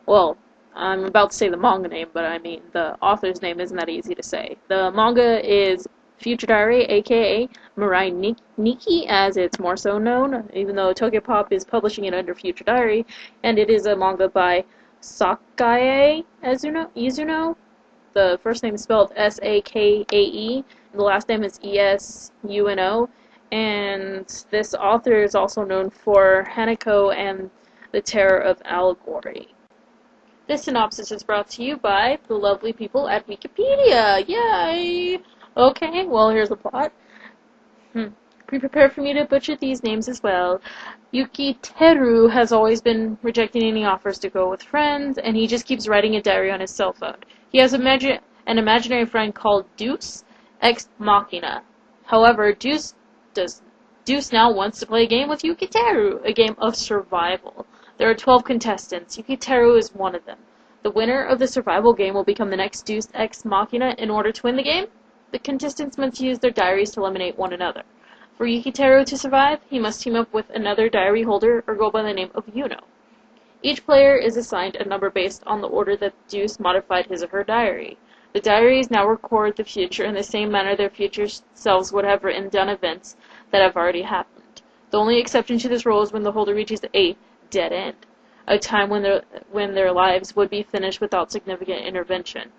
Well, I'm about to say the manga name, but I mean the author's name isn't that easy to say. The manga is Future Diary, aka Mirai Nikki, as it's more so known, even though Tokyopop is publishing it under Future Diary, and it is a manga by Sakae Izuno. The first name is spelled Sakae, and the last name is Esuno, and this author is also known for Hanako and the Terror of Allegory. This synopsis is brought to you by the lovely people at Wikipedia. Yay! Okay, well, here's the plot. Be prepared for me to butcher these names as well. Yukiteru has always been rejecting any offers to go with friends, and he just keeps writing a diary on his cell phone. He has an imaginary friend called Deuce, ex machina. However, Deuce now wants to play a game with Yukiteru, a game of survival. There are 12 contestants. Yukiteru is one of them. The winner of the survival game will become the next Deuce Ex Machina. In order to win the game, the contestants must use their diaries to eliminate one another. For Yukiteru to survive, he must team up with another diary holder or go by the name of Yuno. Each player is assigned a number based on the order that Deuce modified his or her diary. The diaries now record the future in the same manner their future selves would have written down events that have already happened. The only exception to this rule is when the holder reaches a dead end, a time when their lives would be finished without significant intervention.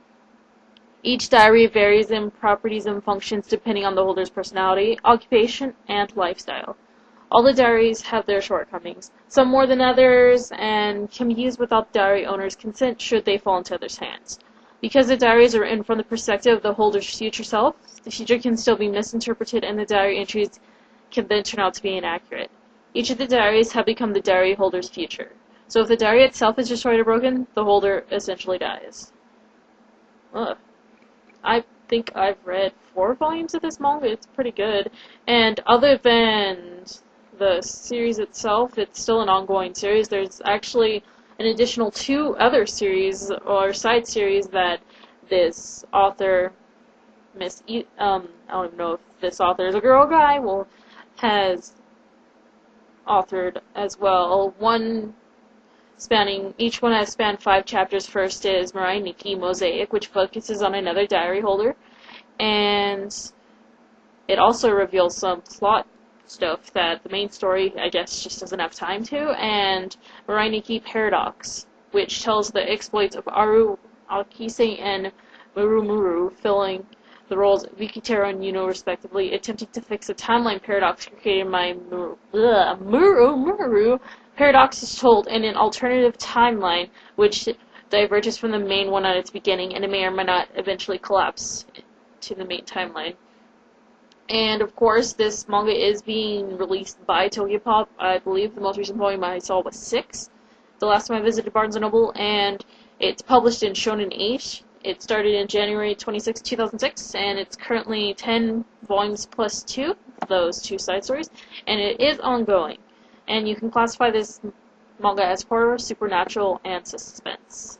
Each diary varies in properties and functions depending on the holder's personality, occupation, and lifestyle. All the diaries have their shortcomings, some more than others, and can be used without the diary owner's consent should they fall into others' hands. Because the diaries are written from the perspective of the holder's future self, the future can still be misinterpreted and the diary entries can then turn out to be inaccurate. Each of the diaries have become the diary holder's future. So if the diary itself is destroyed or broken, the holder essentially dies. Ugh. I think I've read 4 volumes of this manga. It's pretty good. And other than the series itself, it's still an ongoing series. There's actually an additional 2 other series or side series that this author, I don't even know if this author is a girl or guy, has authored as well. Each one has spanned 5 chapters. First is Mirai Nikki Mosaic, which focuses on another diary holder, and it also reveals some plot stuff that the main story, I guess, just doesn't have time to, and Mirai Nikki Paradox, which tells the exploits of Aru Akise and Murumuru, filling the roles of Yukiteru and Yuno respectively, attempting to fix a timeline paradox created by Murumuru. Paradox is told in an alternative timeline which diverges from the main one at its beginning, and it may or may not eventually collapse to the main timeline. And of course, this manga is being released by Tokyopop. I believe the most recent volume I saw was 6. The last time I visited Barnes & Noble, and it's published in Shonen Age. It started in January 26, 2006, and it's currently 10 volumes plus 2, those 2 side stories, and it is ongoing. And you can classify this manga as horror, supernatural, and suspense.